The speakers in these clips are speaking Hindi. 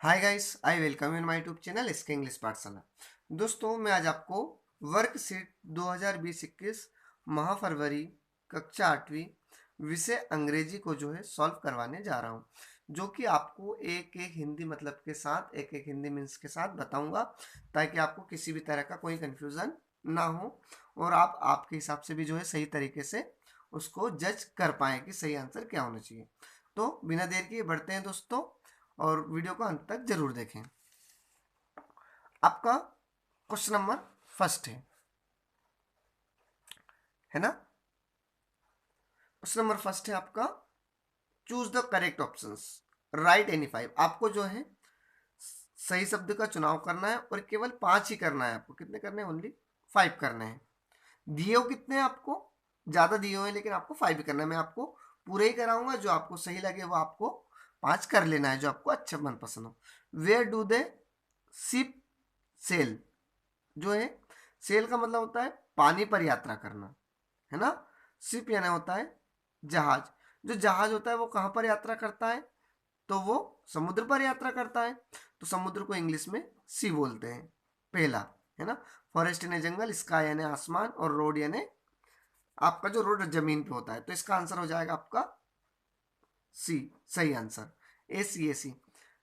Hi guys, I welcome in my YouTube channel इसके इंग्लिश पाठशाला। दोस्तों, मैं आज आपको वर्कशीट 2020-21 माह फरवरी कक्षा 8वीं विषय अंग्रेजी को जो है सॉल्व करवाने जा रहा हूँ, जो कि आपको एक एक हिंदी मतलब के साथ एक एक हिंदी मीन्स के साथ बताऊंगा, ताकि आपको किसी भी तरह का कोई कंफ्यूजन ना हो और आप आपके हिसाब से भी जो है सही तरीके से उसको जज कर पाएँ कि सही आंसर क्या होना चाहिए। तो बिना देर किए बढ़ते हैं दोस्तों, और वीडियो को अंत तक जरूर देखें। आपका क्वेश्चन नंबर फर्स्ट है ना। क्वेश्चन नंबर फर्स्ट है आपका, choose the correct options, right any five. आपको जो है सही शब्द का चुनाव करना है और केवल 5 ही करना है। आपको कितने करने हैं? ओनली 5 करने हैं। दिए हो कितने हैं आपको? ज़्यादा दिए हुए हैं, लेकिन आपको 5 ही करना है। मैं आपको पूरे ही कराऊंगा, जो आपको सही लगे वो आपको 5 कर लेना है, जो आपको अच्छा मनपसंद हो। Where do they ship sell, जो है सेल का मतलब होता है पानी पर यात्रा करना, है ना। शिप यानी होता है जहाज। जो जहाज होता है वो कहाँ पर यात्रा करता है? तो वो समुद्र पर यात्रा करता है। तो समुद्र को इंग्लिश में सी बोलते हैं, पहला, है ना। फॉरेस्ट यानी जंगल, स्काई यानी आसमान, और रोड यानी आपका जो रोड जमीन पे होता है। तो इसका आंसर हो जाएगा आपका सी, सही answer. A C.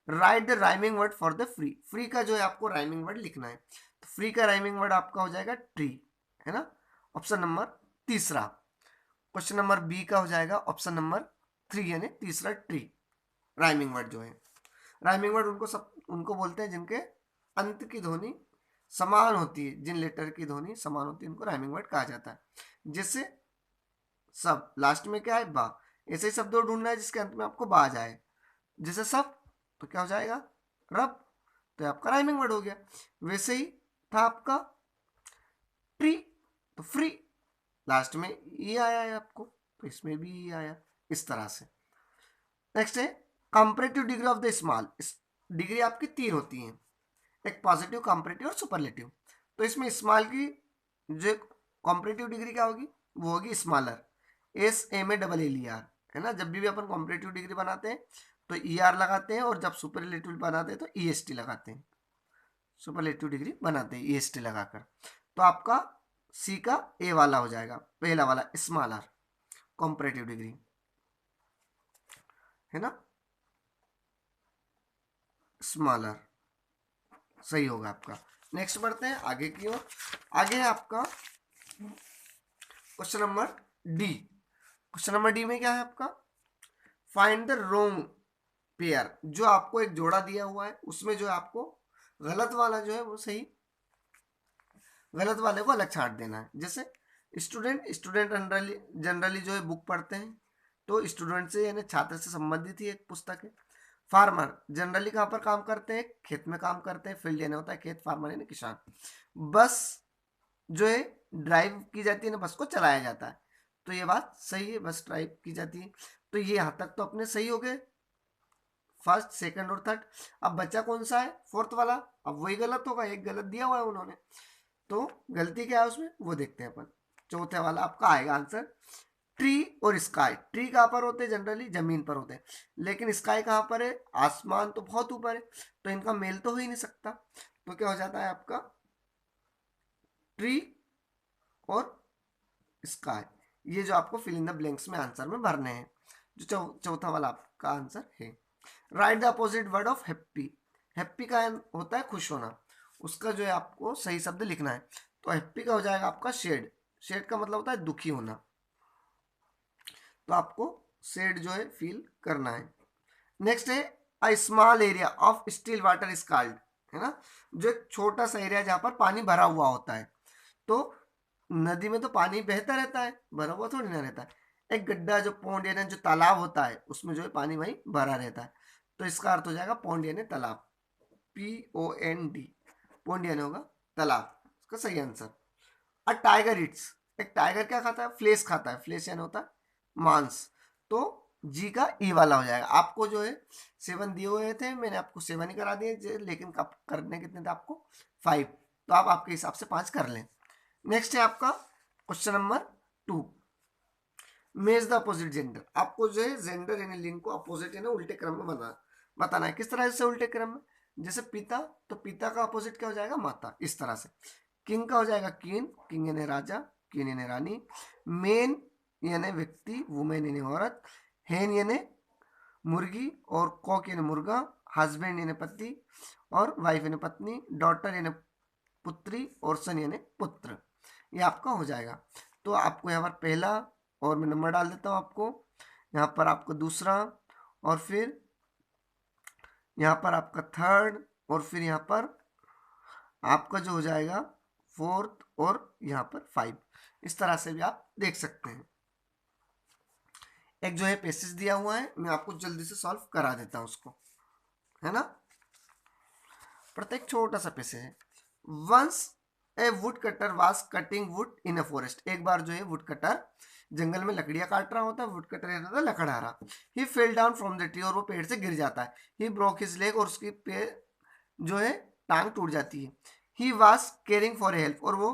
Right the rhyming word for the free. Free का जो है आपको राइमिंग वर्ड लिखना है। तो फ्री का राइमिंग वर्ड आपका हो जाएगा ट्री, है ना। ऑप्शन नंबर तीसरा। क्वेश्चन नंबर बी का हो जाएगा ऑप्शन नंबर 3 यानी तीसरा ट्री। राइमिंग वर्ड जो है, राइमिंग वर्ड उनको बोलते हैं जिनके अंत की ध्वनि समान होती है। जिन लेटर की ध्वनि समान होती है उनको राइमिंग वर्ड कहा जाता है। जैसे सब लास्ट में क्या है? बा। ऐसे ही शब्द ढूंढना है जिसके अंत में आपको बा जाए। जैसे सब, तो क्या हो जाएगा? रब। तो आपका राइमिंग वर्ड हो गया। वैसे ही था आपका ट्री, तो फ्री। लास्ट में ई आया है आपको, तो इसमें भी ई आया, इस तरह से। नेक्स्ट है comparative degree of the small. Degree आपकी 3 होती है, एक पॉजिटिव, कंपैरेटिव और सुपरलेटिव। तो इसमें स्मॉल की जो कंपैरेटिव डिग्री क्या होगी? वो होगी स्मॉलर, SMALLER, है ना। जब भी अपन कंपैरेटिव डिग्री बनाते हैं तो ER लगाते हैं, और जब सुपरलेटिव बनाते हैं तो EST लगाते हैं। सुपरलेटिव डिग्री बनाते हैं EST लगाकर। तो आपका सी का ए वाला हो जाएगा, पहला वाला स्मॉलर कंपैरेटिव डिग्री, है ना। स्मॉलर सही होगा आपका। नेक्स्ट बढ़ते हैं आगे की ओर। आगे है आपका question number D. Question number D में क्या है आपका? Find the wrong pair. जो आपको एक जोड़ा दिया हुआ है उसमें जो है आपको गलत वाला जो है वो सही, गलत वाले को अलग छांट देना है। जैसे स्टूडेंट, स्टूडेंट जनरली जनरली जो है बुक पढ़ते हैं, तो स्टूडेंट से यानी छात्र से संबंधित ही एक पुस्तक है। फार्मर जनरली कहाँ पर काम करते हैं? खेत में काम करते हैं। फील्ड यानी होता है खेत, फार्मर यानी किसान। बस जो है ड्राइव की जाती है ना, बस को चलाया जाता है। तो ये बात सही है, बस ड्राइव की जाती है। तो ये यहाँ तक तो अपने सही हो गए, फर्स्ट, सेकंड और थर्ड। अब बच्चा कौन सा है? फोर्थ वाला। अब वही गलत होगा, एक गलत दिया हुआ है उन्होंने, तो गलती क्या है उसमें वो देखते हैं अपन। चौथे वाला आपका आएगा आंसर ट्री और स्काई। ट्री कहाँ पर होते हैं? जनरली जमीन पर होते हैं, लेकिन स्काई कहाँ पर है? आसमान तो बहुत ऊपर है, तो इनका मेल तो हो ही नहीं सकता। तो क्या हो जाता है आपका ट्री और स्काई। ये जो आपको फिल इन द ब्लैंक्स में आंसर में भरने हैं, जो चौथा वाला आपका आंसर है। Right the opposite word of happy. Happy का होता है खुश होना, उसका जो है आपको सही शब्द लिखना है। तो हैप्पी का हो जाएगा आपका शेड। शेड का मतलब होता है दुखी होना, तो आपको शेड जो है फील करना है। नेक्स्ट है a small area of still water is called, है ना। जो एक छोटा सा एरिया जहाँ पर पानी भरा हुआ होता है। तो नदी में तो पानी बहता रहता है, भरा हुआ थोड़ी ना रहता है। एक गड्ढा जो पोंड यानी जो तालाब होता है उसमें जो है पानी वहीं भरा रहता है। तो इसका अर्थ हो जाएगा पोंड यानी तालाब, POND। पोंड यानी होगा तालाब, इसका सही आंसर। A tiger it's. एक टाइगर क्या खाता है? फ्लेश खाता है। फ्लेश यानी होता है मांस। तो जी का ई वाला हो जाएगा। आपको जो है 7 दिए हुए थे, मैंने आपको 7 ही करा दिए, लेकिन कब करने कितने थे आपको? 5। तो आप आपके हिसाब से 5 कर लें। नेक्स्ट है आपका क्वेश्चन नंबर 2। मेज द अपोजिट जेंडर। आपको जो है जेंडर यानी लिंग को अपोजिट यानी उल्टे क्रम में बताना है। किस तरह से उल्टे क्रम में? जैसे पिता, तो पिता का अपोजिट क्या हो जाएगा, माता, इस तरह से। किंग का हो जाएगा किंग, किंग यानी राजा, क्वीन यानी रानी, मेन यानी व्यक्ति, वुमेन यानी औरत, हेन यानी मुर्गी, और कॉक यानी मुर्गा, हस्बैंड यानी पति, और वाइफ यानी पत्नी, डॉटर यानी पुत्री, और सन यानी पुत्र। ये आपका हो जाएगा। तो आपको यहाँ पर पहला, और मैं नंबर डाल देता हूँ आपको, यहाँ पर आपको दूसरा, और फिर यहाँ पर आपका थर्ड, और फिर यहाँ पर आपका जो हो जाएगा फोर्थ, और यहाँ पर 5। इस तरह से भी आप देख सकते हैं। एक जो है पैसेज दिया हुआ है, मैं आपको जल्दी से सॉल्व करा देता हूँ उसको, है ना। प्रत्येक छोटा सा पैसेज है। Once a wood cutter was cutting wood in a forest. एक बार जो है वुड कटर जंगल में लकड़ियां काट रहा होता है, वुड कटर रहता था लकड़हारा। He fell down from the tree, और वो पेड़ से गिर जाता है। ही ब्रोक हिज लेग, और उसकी पैर जो है टांग टूट जाती है। He was caring for help, और वो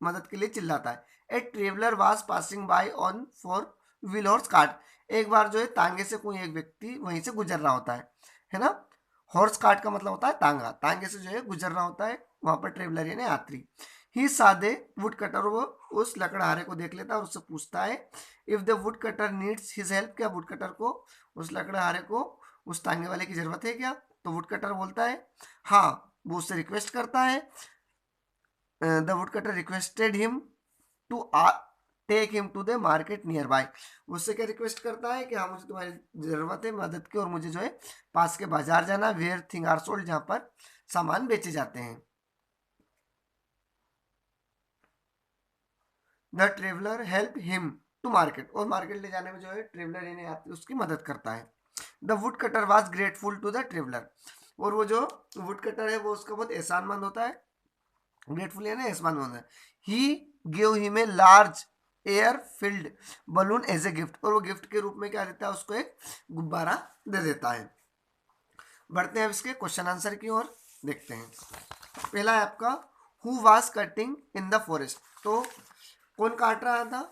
मदद के लिए चिल्लाता है। A traveller was passing by on for wheel horse cart. एक बार जो है तांगे से कोई एक व्यक्ति वहीं से गुजर रहा होता है ना। हॉर्स कार्ट का मतलब होता है तांगा, तांगे से जो है गुजर रहा होता है वहां पर ट्रेवलर यानी यात्री। ही सादे वुड कटर, वो उस लकड़हारे को देख लेता है और उससे पूछता है if the wood cutter needs his help, क्या वुड कटर को, उस लकड़हारे को, उस तांगे वाले की जरूरत है क्या। तो वुड कटर बोलता है हाँ। वो उससे रिक्वेस्ट करता है, the wood cutter requested him to take him to the market nearby. उससे क्या रिक्वेस्ट करता है कि हाँ मुझे तुम्हारी जरूरत है मदद की, और मुझे जो है पास के बाजार जाना, वेयर थिंग आर सोल्ड, जहाँ पर सामान बेचे जाते हैं। The traveller help him to market, और मार्केट ले जाने में जो है ट्रेवलर यानी यात्री उसकी मदद करता है। The wood cutter was grateful to the traveller, और वो जो वुड कटर है वो उसका बहुत एहसानमंद होता है। ग्रेटफुल यानी एहसानमंद है। He give him a large air filled balloon as a gift, और वो गिफ्ट के रूप में क्या देता है उसको, एक गुब्बारा दे देता है। बढ़ते हैं अब इसके क्वेश्चन आंसर की ओर, देखते हैं। पहला है आपका who was cutting in the forest. तो कौन काट रहा था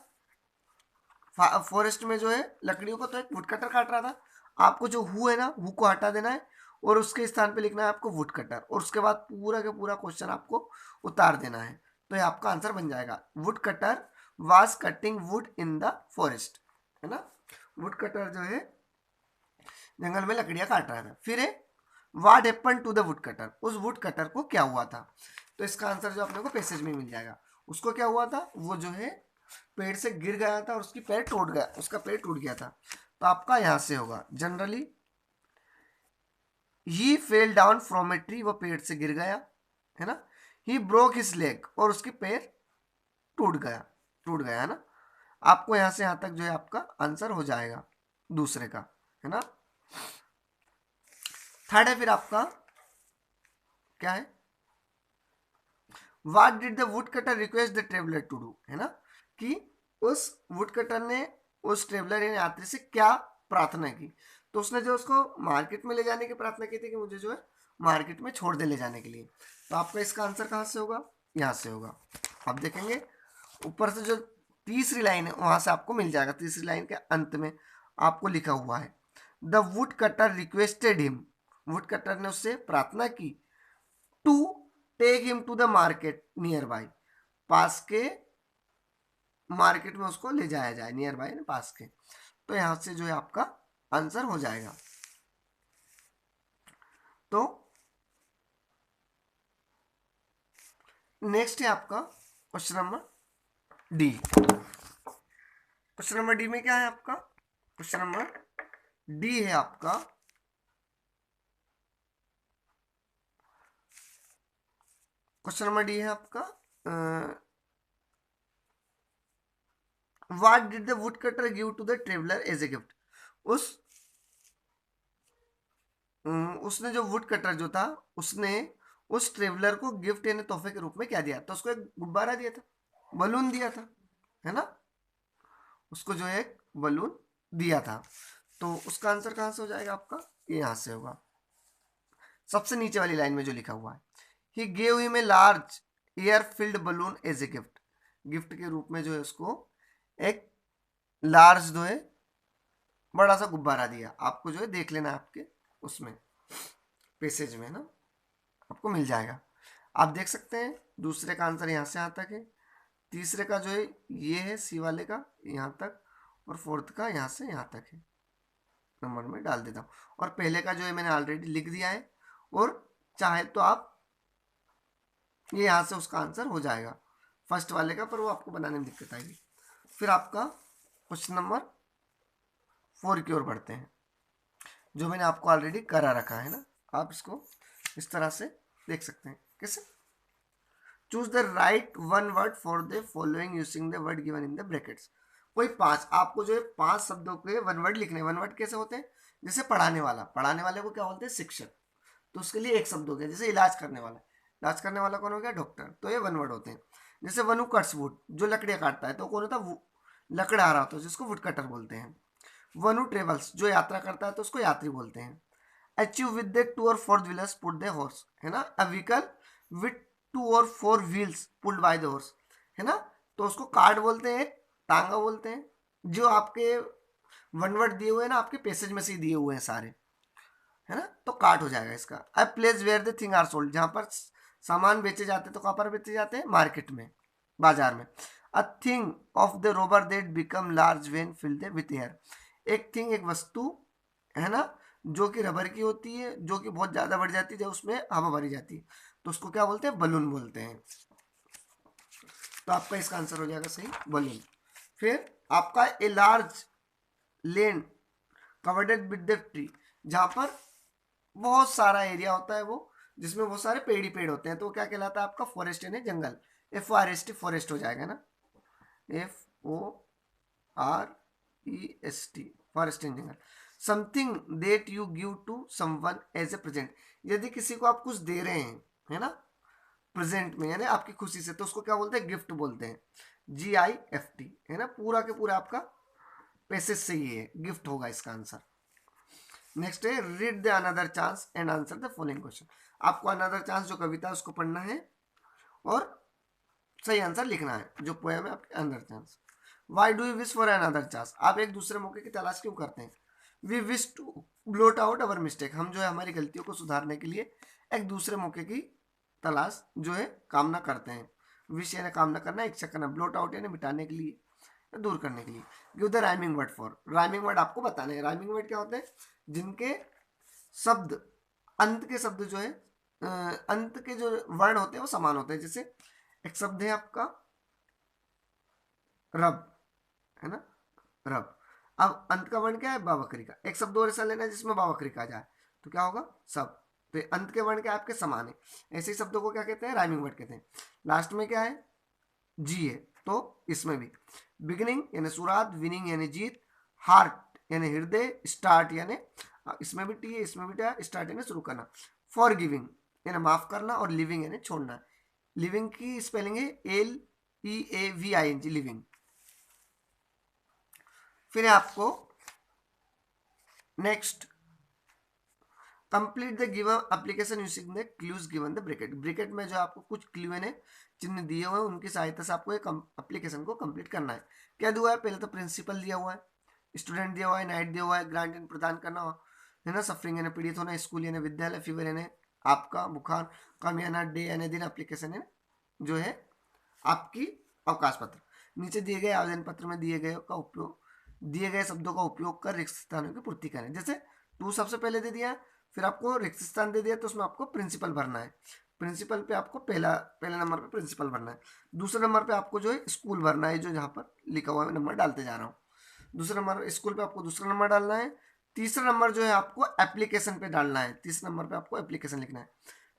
फॉरेस्ट में जो है लकड़ियों को, तो एक वुड कटर काट रहा था। आपको जो हु है ना, हु को हटा देना है और उसके स्थान पे लिखना है आपको वुड कटर, और उसके बाद पूरा का पूरा क्वेश्चन आपको उतार देना है। तो ये आपका आंसर बन जाएगा, would cutter was cutting wood in the forest, है ना। वुड कटर जो है जंगल में लकड़ियां काट रहा था। फिर है what happened to the wood cutter, उस वुड कटर को क्या हुआ था। तो इसका आंसर जो अपने को पैसेज में मिल जाएगा। उसको क्या हुआ था, वो जो है पेड़ से गिर गया था और उसकी पैर टूट गया, उसका पैर टूट गया था। तो आपका यहां से होगा generally he fell down from a tree, वो पेड़ से गिर गया, है ना। ही ब्रोक हिज लेग, और उसकी पैर टूट गया, है ना। आपको यहां से यहां तक जो है आपका आंसर हो जाएगा दूसरे का, है ना। थर्ड है फिर आपका क्या है, what did the wood cutter request the traveller to do, है ना। कि उस वुड कटर ने उस ट्रेवलर यानी यात्री से क्या प्रार्थना की। तो उसने जो उसको मार्केट में ले जाने की प्रार्थना की थी कि मुझे जो है मार्केट में छोड़ दे ले जाने के लिए। तो आपका इसका आंसर कहाँ से होगा, यहाँ से होगा। आप देखेंगे ऊपर से जो तीसरी लाइन है वहां से आपको मिल जाएगा, तीसरी लाइन के अंत में आपको लिखा हुआ है the wood cutter requested him, wood cutter ने उससे प्रार्थना की to take him to the market nearby, पास के मार्केट में उसको ले जाया जाए, नियर बाय ना पास के। तो यहां से जो है आपका आंसर हो जाएगा। तो नेक्स्ट है आपका question number D. Question number D में क्या है आपका, क्वेश्चन नंबर डी है आपका क्वेश्चन नंबर डी है आपका what did the wood cutter give to the traveller as a gift. उसने जो वुड कटर जो था उसने उस ट्रेवलर को गिफ्ट यानी तोहफे के रूप में क्या दिया, तो उसको एक गुब्बारा दिया था, बलून दिया था, है ना। उसको जो है एक बलून दिया था। तो उसका आंसर कहां से हो जाएगा आपका, ये यहां से होगा सबसे नीचे वाली लाइन में जो लिखा हुआ है he gave him a large air filled balloon as a gift, gift के रूप में जो है उसको एक लार्ज जो है बड़ा सा गुब्बारा दिया। आपको जो है देख लेना आपके उसमें पैसेज में ना। आपको मिल जाएगा। आप देख सकते हैं दूसरे का आंसर यहाँ से यहाँ तक है, तीसरे का जो है ये है सी वाले का यहाँ तक, और फोर्थ का यहाँ से यहाँ तक है। नंबर में डाल देता हूँ, और पहले का जो है मैंने ऑलरेडी लिख दिया है, और चाहे तो आप ये यहाँ से उसका आंसर हो जाएगा फर्स्ट वाले का, पर वो आपको बनाने में दिक्कत आएगी। फिर आपका क्वेश्चन नंबर 4 की ओर बढ़ते हैं, जो मैंने आपको ऑलरेडी करा रखा है ना। आप इसको इस तरह से देख सकते हैं। कैसे? Choose the right one word for the following using the word given in the brackets. कोई 5, आपको जो है 5 शब्दों के वन वर्ड लिखने। वन वर्ड कैसे होते हैं? जैसे पढ़ाने वाला, पढ़ाने वाले को क्या बोलते हैं? शिक्षक। तो उसके लिए एक शब्द हो गया। जैसे इलाज करने वाला, इलाज करने वाला कौन हो गया? डॉक्टर। तो ये वन वर्ड होते हैं। जैसे वनु कट्स वुड, जो लकड़ियाँ काटता है, तो कौन होता है? लकड़ा आ रहा होता है, जिसको वुड कटर बोलते हैं। वनु ट्रेवल्स, जो यात्रा करता है, तो उसको यात्री बोलते हैं। अचीव विद द 2 और 4 व्हीलर्स पुट द हॉर्स, है ना। अ व्हीकल विथ 2 और 4 wheels pulled by the horse, है ना। तो उसको कार्ट बोलते हैं, टांगा बोलते हैं। जो आपके वन वर्ड दिए हुए हैं ना, आपके पैसेज में से ही दिए हुए हैं सारे, है ना, तो कार्ट हो जाएगा इसका। A place where the thing are sold, जहाँ पर सामान बेचे जाते हैं, तो कहाँ पर बेचे जाते हैं? मार्केट में, बाजार में। A thing of the Rober that become large when filled with air, एक थिंग, एक वस्तु, है ना, जो कि रबर की होती है, जो कि बहुत ज़्यादा बढ़ जाती है जब उसमें हवा भरी जाती है, तो उसको क्या बोलते हैं? बलून बोलते हैं। तो आपका इसका आंसर हो जाएगा सही, बलून। फिर आपका a large land covered with the tree, जहाँ पर बहुत सारा एरिया होता है वो, जिसमें बहुत सारे पेड़ ही पेड़ होते हैं, तो वो क्या कहलाता है? आपका फॉरेस्ट यानी जंगल। FOREST, फॉरेस्ट हो जाएगा ना, FOREST, फॉरेस्ट इन जंगल। Something that you give to someone as a present, यदि किसी को आप कुछ दे रहे हैं, है ना, प्रेजेंट में, यानी आपकी खुशी से, तो उसको क्या बोलते हैं? गिफ्ट बोलते हैं। GIFT, है ना, पूरा के पूरा आपका पैसे से ही है, गिफ्ट होगा इसका आंसर। नेक्स्ट है read the another chance and answer the following question. आपको अनदर चांस जो कविता है उसको पढ़ना है और सही आंसर लिखना है, जो पोएम है आपके another chance. Why do you wish for another chance, आप एक दूसरे मौके की तलाश क्यों करते हैं? We wish to blot out our mistake, हम जो है हमारी गलतियों को सुधारने के लिए एक दूसरे मौके की तलाश जो है कामना करते हैं। विश यानी कामना करना, इच्छा करना। ब्लोट आउट यानी मिटाने के लिए, दूर करने के लिए। Give the rhyming word for, rhyming word आपको बताने हैं। राइमिंग वर्ड क्या होते हैं? जिनके शब्द, अंत के शब्द जो है, अंत के जो वर्ण होते हैं वो समान होते हैं। जैसे एक शब्द है आपका रब, है ना, रब। अब अंत का वर्ण क्या है? बावकरी का। एक शब्द और ऐसा लेना है जिसमें बावकरी का जाए, तो क्या होगा? सब। तो अंत के वर्ण क्या आपके समान है, ऐसे ही शब्दों को क्या कहते हैं? राइमिंग वर्ड कहते हैं। लास्ट में क्या है? जी है, तो इसमें भी बिगिनिंग यानी शुरुआत, विनिंग यानी जीत, हार्ट यानी हृदय, स्टार्ट यानी, इसमें भी टी है, इसमें भी टी है, स्टार्ट यानी शुरू करना। फॉर गिविंग यानी माफ करना, और लिविंग यानी छोड़ना। लिविंग की स्पेलिंग है LEAVING, लिविंग। फिर आपको next complete the given application using the clues given the bracket. Bracket में जो आपको कुछ क्लू ने चिन्ह दिए हुए हैं, उनकी सहायता से आपको एक एप्लीकेशन को कंप्लीट करना है। क्या दिया हुआ है? पहले तो प्रिंसिपल दिया हुआ है, स्टूडेंट दिया हुआ है, नाइट दिया हुआ है, ग्रांट यानी प्रदान करना, है ना, सफरिंग यानी पीड़ित होना, स्कूल यानी विद्यालय, फीवर यानी आपका बुखार, कम यानी डे यानी दिन, एप्लीकेशन यानी जो है आपकी अवकाश पत्र। नीचे दिए गए आवेदन पत्र में दिए गए का उपयोग, दिए गए शब्दों का उपयोग कर रिक्त स्थानों की पूर्ति करें। जैसे टू सबसे पहले दे दिया, फिर आपको रिक्त स्थान दे दिया, तो उसमें आपको प्रिंसिपल भरना है। प्रिंसिपल पे आपको पहले नंबर पे प्रिंसिपल भरना है। दूसरे नंबर पे आपको जो है स्कूल भरना है, जो यहाँ पर लिखा हुआ है, नंबर डालते जा रहा हूँ। दूसरे नंबर स्कूल पे आपको दूसरा नंबर डालना है। तीसरा नंबर जो है आपको एप्लीकेशन पे डालना है। तीसरे नंबर पे आपको एप्लीकेशन लिखना है।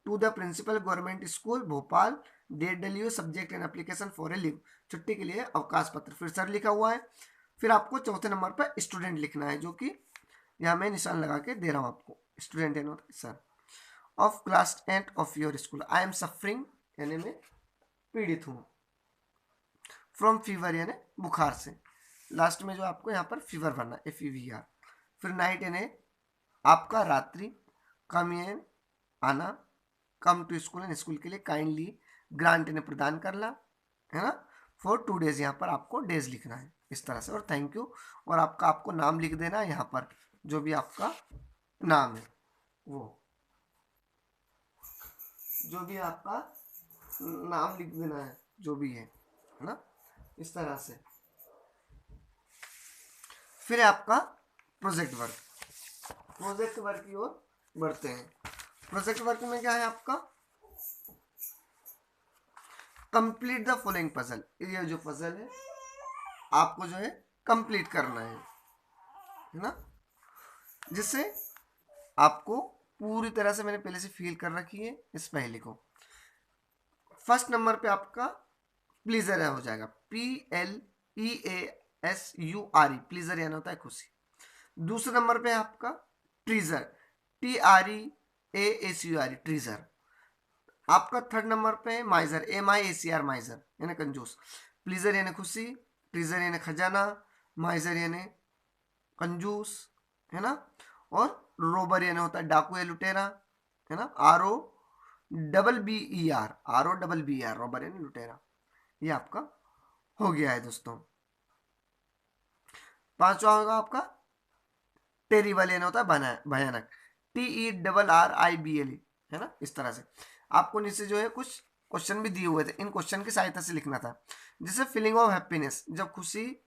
To the principal government school Bhopal, date डली हुई, subject and application for a leave, छुट्टी के लिए अवकाश पत्र, फिर सर लिखा हुआ है। फिर आपको चौथे नंबर पर स्टूडेंट लिखना है, जो कि यहाँ मैं निशान लगा के दे रहा हूँ आपको। Student and sir of class 8 of your school, I am suffering यानी मैं पीड़ित हूँ, फ्रॉम फीवर यानी बुखार से। लास्ट में जो आपको यहाँ पर फीवर भरना, FEVR। फिर नाइट यानी आपका रात्रि, कम यानी आना, कम टू स्कूल यानी स्कूल के लिए, काइंडली ग्रांट यानी प्रदान करना, है ना। फॉर 2 डेज यहाँ पर आपको डेज लिखना है इस तरह से, और थैंक यू, और आपको नाम लिख देना है यहाँ पर, जो भी आपका नाम है वो। जो भी आपका नाम लिख देना है, जो भी है ना, इस तरह से। फिर है आपका प्रोजेक्ट वर्क। प्रोजेक्ट वर्क की ओर बढ़ते हैं। प्रोजेक्ट वर्क में क्या है आपका, कंप्लीट द फॉलोइंग पजल। ये जो पजल है आपको जो है कंप्लीट करना है ना, जिससे आपको पूरी तरह से, मैंने पहले से फील कर रखी है इस पहले को। फर्स्ट नंबर पे आपका प्लीजर हो जाएगा, PLEASURE, प्लीजर यानी होता है खुशी। दूसरे नंबर पे आपका ट्रीजर, TREASURE, ट्रीजर। आपका थर्ड नंबर पे माइजर, MIACR, माइजर यानी कंजूस। प्लीजर यानी खुशी, ट्रीजर यानी खजाना, माइजर यानी कंजूस, है ना। और रोबर यानी होता है डाकू या लुटेरा, है ना। ROBBER, रोबर यानी लुटेरा। ये आपका हो गया है दोस्तों। पांचवा होगा आपका टेरिबल, यानी होता है भयानक, TERRIBLE, है ना। इस तरह से आपको नीचे जो है कुछ क्वेश्चन भी दिए हुए थे, इन क्वेश्चन की सहायता से लिखना था। जैसे फीलिंग ऑफ हैप्पीनेस, जब खुशी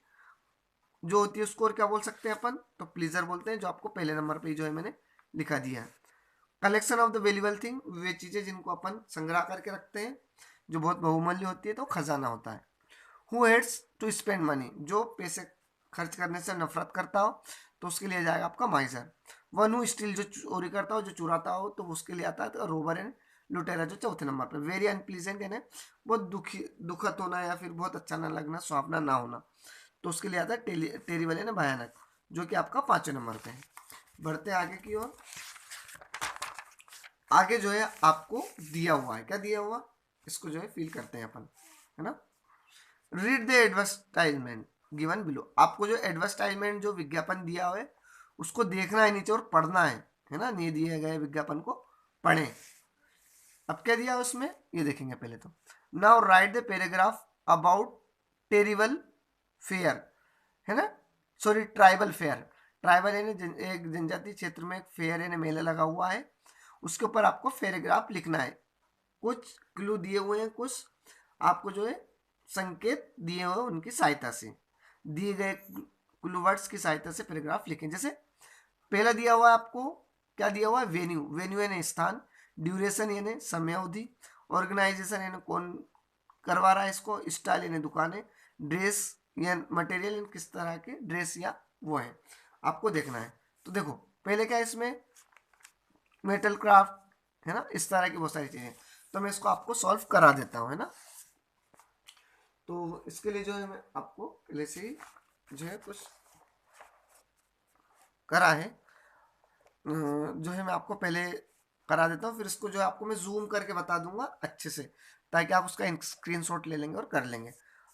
जो होती है उसको और क्या बोल सकते हैं अपन, तो प्लीजर बोलते हैं, जो आपको पहले नंबर पे जो है मैंने लिखा दिया है। Collection of the valuable thing, वे चीजें जिनको अपन संग्रह करके रखते हैं, जो बहुत बहुमूल्य होती है, तो खजाना होता है। Who hates to spend money, जो पैसे खर्च करने से नफरत करता हो, तो उसके लिए जाएगा आपका माइजर। वन हु स्टील, जो चोरी करता हो, जो चुराता हो, तो उसके लिए आता है तो रोबर एंड लुटेरा, जो चौथे नंबर पर। वेरी अनप्लीजेंट यानी बहुत दुखद होना, या फिर बहुत अच्छा ना लगना, सुहावना ना होना, तो उसके लिए आता है टेरिबल यानी भयानक, जो कि आपका पांचवें नंबर पे है। बढ़ते आगे की ओर। आगे जो है आपको दिया हुआ है, क्या दिया हुआ, इसको जो है फील करते हैं अपन, है ना। Read the advertisement given below, आपको जो एडवर्टाइजमेंट, जो विज्ञापन दिया हुआ है, उसको देखना है नीचे और पढ़ना है ना। नहीं दिए गए विज्ञापन को पढ़ें। अब क्या दिया उसमें, ये देखेंगे पहले तो। Now right the paragraph about terrible fair, है ना, सॉरी ट्राइबल फेयर। ट्राइबल यानी एक जनजातीय क्षेत्र में एक फेयर यानी मेला लगा हुआ है, उसके ऊपर आपको पैराग्राफ लिखना है। कुछ क्लू दिए हुए हैं, कुछ आपको जो है संकेत दिए हुए उनकी सहायता से, दिए गए क्लू वर्ड्स की सहायता से पैराग्राफ लिखें। जैसे पहला दिया हुआ है आपको, क्या दिया हुआ है, वेन्यू, वेन्यू यानी स्थान, ड्यूरेशन यानी समय अवधि, ऑर्गेनाइजेशन यानी कौन करवा रहा है इसको, स्टाइल यानी दुकानें, ड्रेस या मटेरियल किस तरह के ड्रेस या वो है, आपको देखना है। तो देखो पहले क्या है इसमें, मेटल क्राफ्ट, है ना, इस तरह की बहुत सारी चीजें। तो मैं इसको आपको सॉल्व करा देता हूँ, है ना। तो इसके लिए जो है मैं आपको पहले से ही जो है कुछ करा है, जो है मैं आपको पहले करा देता हूँ, फिर इसको जो है आपको मैं जूम करके बता दूंगा अच्छे से, ताकि आप उसका स्क्रीनशॉट ले लेंगे और कर लेंगे।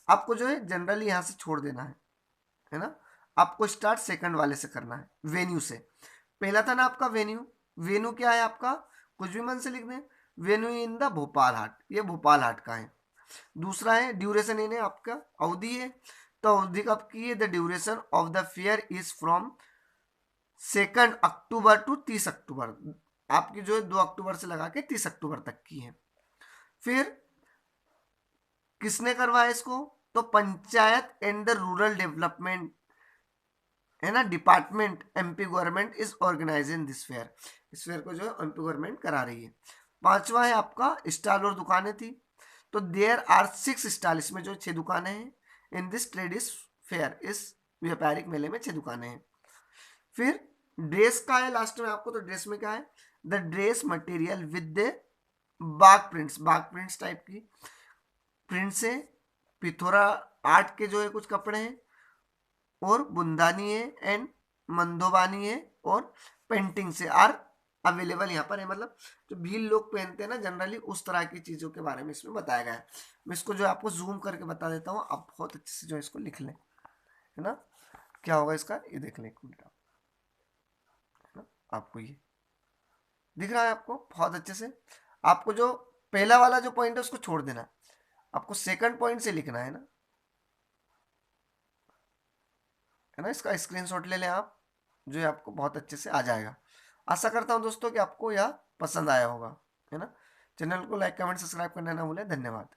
आपको जो है जनरली यहाँ से छोड़ देना है ना। आपको स्टार्ट सेकंड वाले से करना है, वेन्यू से। पहला था ना आपका वेन्यू, वेन्यू क्या है आपका, कुछ भी मन से लिख दें, वेन्यू इन द भोपाल हाट, ये भोपाल हाट का है। दूसरा है ड्यूरेशन, इन्हें आपका अवधि है, तो अवधि कब की है, the duration of the fair is from 2 October to 30 October, आपकी जो है 2 अक्टूबर से लगा के 30 अक्टूबर तक की है। फिर किसने करवाया इसको, तो panchayat and the rural development, है ना, department, MP government is organising this fair, इस फेयर को जो है MP गवर्नमेंट करा रही है। पांचवा है आपका स्टॉल और दुकानें थी, तो देयर आर 6 स्टॉल, इसमें जो 6 दुकानें हैं। इन दिस ट्रेडिस फेयर, इस व्यापारिक मेले में 6 दुकानें हैं। फिर ड्रेस का है लास्ट में आपको, तो ड्रेस में क्या है, the dress material with the Bagh prints type की प्रिंट से, पिथोरा आर्ट के जो है कुछ कपड़े हैं, और बुंदानी है एंड मंदोबानी है, और पेंटिंग से आर अवेलेबल यहाँ पर है। मतलब जो भील लोग पहनते हैं ना जनरली, उस तरह की चीज़ों के बारे में इसमें बताया गया है। मैं इसको जो है आपको जूम करके बता देता हूँ, आप बहुत अच्छे से जो है इसको लिख लें, है ना। क्या होगा इसका, ये देख लें एक मिनट आप, है ना। आपको ये दिख रहा है आपको बहुत अच्छे से। आपको जो पहला वाला जो पॉइंट है उसको छोड़ देना है, आपको सेकंड पॉइंट से लिखना है ना। इसका स्क्रीनशॉट ले लें आप, जो है आपको बहुत अच्छे से आ जाएगा। आशा करता हूँ दोस्तों कि आपको यह पसंद आया होगा, है ना। चैनल को लाइक कमेंट सब्सक्राइब करना ना भूलें। धन्यवाद।